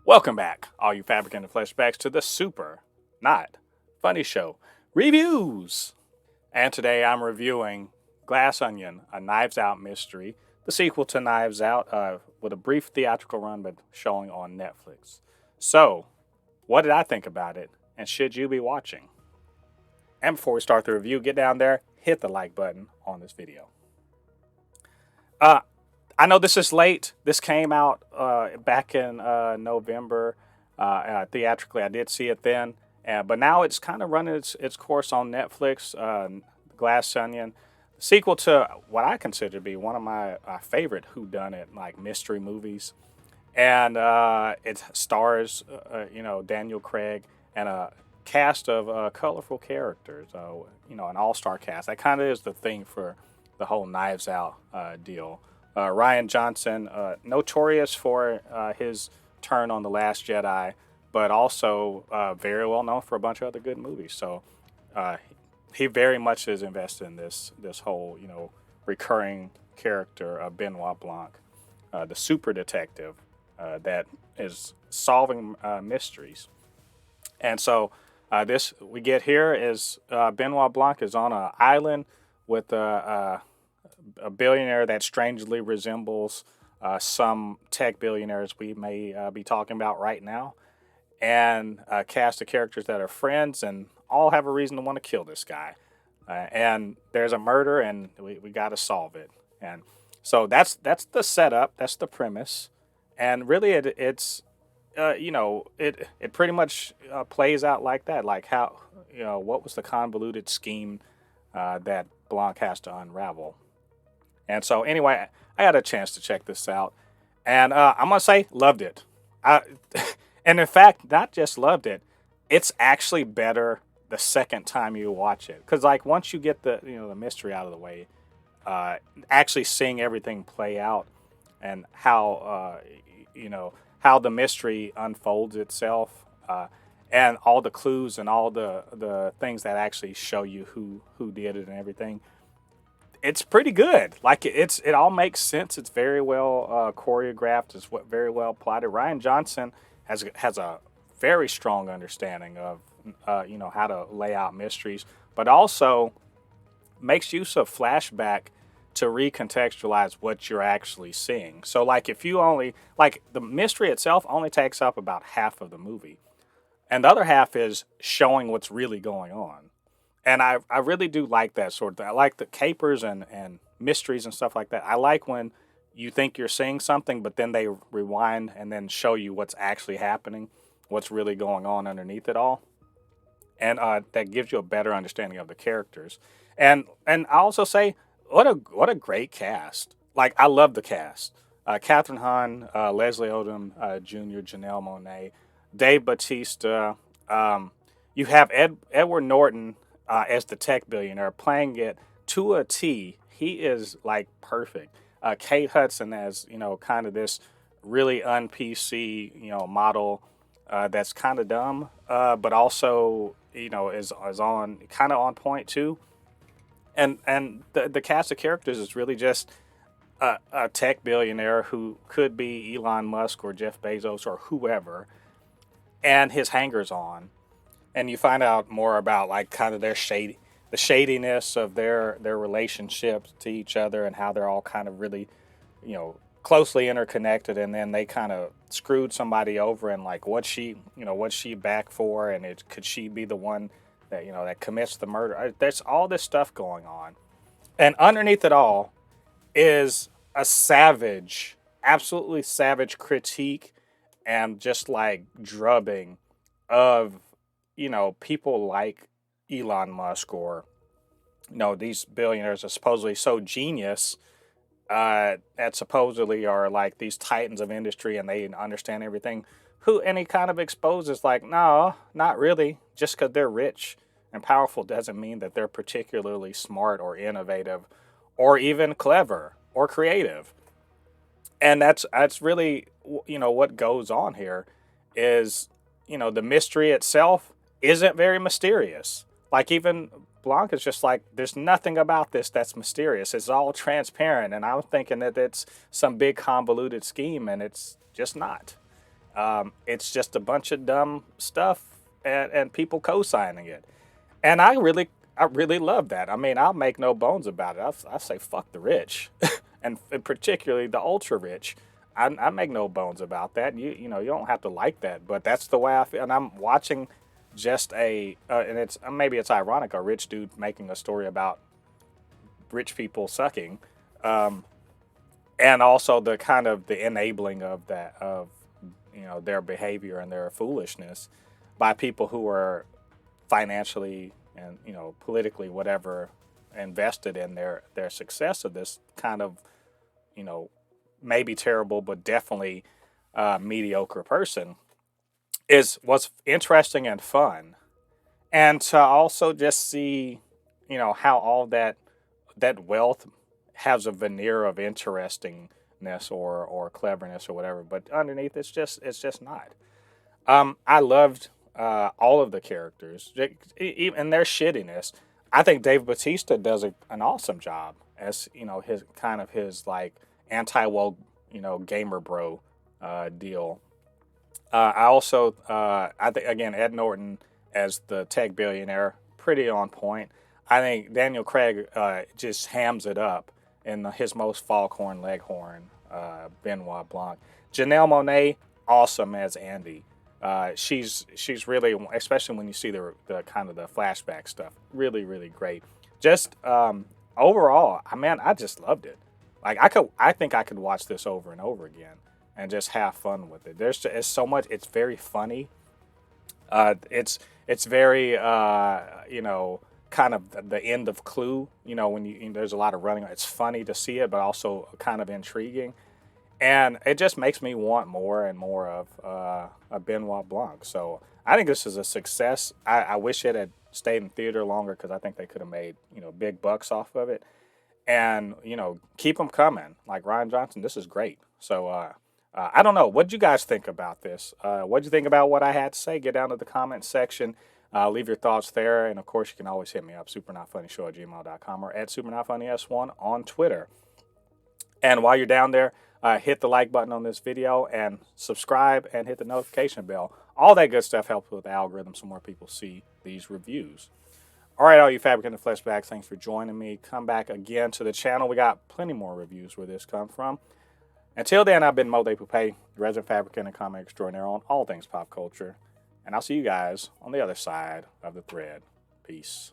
Welcome back, all you Fabricans and Fleshbags, to the super, not funny show, reviews. And today I'm reviewing Glass Onion, a Knives Out mystery, the sequel to Knives Out, with a brief theatrical run but showing on Netflix. So, what did I think about it, and should you be watching? And before we start the review, get down there, hit the like button on this video. I know this is late. This came out back in November. Theatrically, I did see it then. But now it's kind of running its course on Netflix. Glass Onion, sequel to what I consider to be one of my favorite whodunit like mystery movies, and it stars Daniel Craig and a cast of colorful characters. An all-star cast. That kind of is the thing for the whole Knives Out deal. Rian Johnson, notorious for his turn on The Last Jedi, but also very well known for a bunch of other good movies. So he very much is invested in this whole recurring character of Benoit Blanc, the super detective that is solving mysteries. And so this we get here is Benoit Blanc is on an island with a billionaire that strangely resembles some tech billionaires we may be talking about right now, and a cast of characters that are friends and all have a reason to want to kill this guy. And there's a murder, and we got to solve it. And so that's the setup, that's the premise, and really it pretty much plays out like that, like how what was the convoluted scheme that Blanc has to unravel. And so, anyway, I got a chance to check this out, and I'm gonna say loved it. And in fact, not just loved it, it's actually better the second time you watch it, because like once you get the mystery out of the way, actually seeing everything play out and how how the mystery unfolds itself, and all the clues and all the things that actually show you who did it and everything. It's pretty good. Like it all makes sense. It's very well choreographed. It's very well plotted. Rian Johnson has a very strong understanding of how to lay out mysteries, but also makes use of flashback to recontextualize what you're actually seeing. So like if you only like the mystery itself only takes up about half of the movie, and the other half is showing what's really going on. And I really do like that sort of thing. I like the capers and mysteries and stuff like that. I like when you think you're seeing something, but then they rewind and then show you what's actually happening, what's really going on underneath it all. And that gives you a better understanding of the characters. And I also say, what a great cast. Like, I love the cast. Catherine Hahn, Leslie Odom Jr., Janelle Monáe, Dave Bautista. You have Edward Norton as the tech billionaire, playing it to a T. He is like perfect. Kate Hudson as kind of this really un-PC model that's kind of dumb, but also is on kind of on point too. And the cast of characters is really just a tech billionaire who could be Elon Musk or Jeff Bezos or whoever, and his hangers on. And you find out more about like kind of the shadiness of their relationships to each other, and how they're all kind of really, closely interconnected. And then they kind of screwed somebody over, and like what's she back for, and could she be the one that that commits the murder? There's all this stuff going on, and underneath it all is a savage, absolutely savage critique, and just like drubbing of people like Elon Musk, or these billionaires are supposedly so genius that supposedly are like these titans of industry and they understand everything. And he kind of exposes like, no, not really. Just because they're rich and powerful doesn't mean that they're particularly smart or innovative or even clever or creative. And that's really what goes on here is the mystery itself isn't very mysterious. Like even Blanc is just like, there's nothing about this that's mysterious. It's all transparent. And I'm thinking that it's some big convoluted scheme, and it's just not. It's just a bunch of dumb stuff and people co-signing it. And I really love that. I mean, I'll make no bones about it. I say fuck the rich, and particularly the ultra rich. I make no bones about that. You don't have to like that, but that's the way I feel. And I'm watching just and it's maybe it's ironic, a rich dude making a story about rich people sucking, um, and also the kind of the enabling of that of their behavior and their foolishness by people who are financially and politically whatever invested in their success of this kind of you know maybe terrible but definitely mediocre person is what's interesting and fun, and to also just see how all that wealth has a veneer of interestingness or cleverness or whatever, but underneath it's just not. I loved all of the characters, and their shittiness. I think Dave Bautista does an awesome job as his like anti woke gamer bro deal. I also I think again Ed Norton as the tech billionaire pretty on point. I think Daniel Craig just hams it up in his most Foghorn Leghorn, Benoit Blanc. Janelle Monáe awesome as Andy. She's really, especially when you see the kind of the flashback stuff, really really great. Just overall, I just loved it. Like I think I could watch this over and over again and just have fun with it. It's so much. It's very funny. It's very kind of the end of Clue. When there's a lot of running. It's funny to see it, but also kind of intriguing. And it just makes me want more and more of a Benoit Blanc. So I think this is a success. I wish it had stayed in theater longer because I think they could have made big bucks off of it. And keep them coming. Like Ryan Johnson, this is great. So I don't know. What did you guys think about this? What did you think about what I had to say? Get down to the comment section. Leave your thoughts there. And of course, you can always hit me up, supernotfunnyshow@gmail.com or at supernotfunnys1 on Twitter. And while you're down there, hit the like button on this video and subscribe and hit the notification bell. All that good stuff helps with the algorithm so more people see these reviews. All right, all you Fabricants and Fleshbags, thanks for joining me. Come back again to the channel. We got plenty more reviews where this comes from. Until then, I've been Mo De Poupée, resident fabricant and comic extraordinaire on all things pop culture. And I'll see you guys on the other side of the thread. Peace.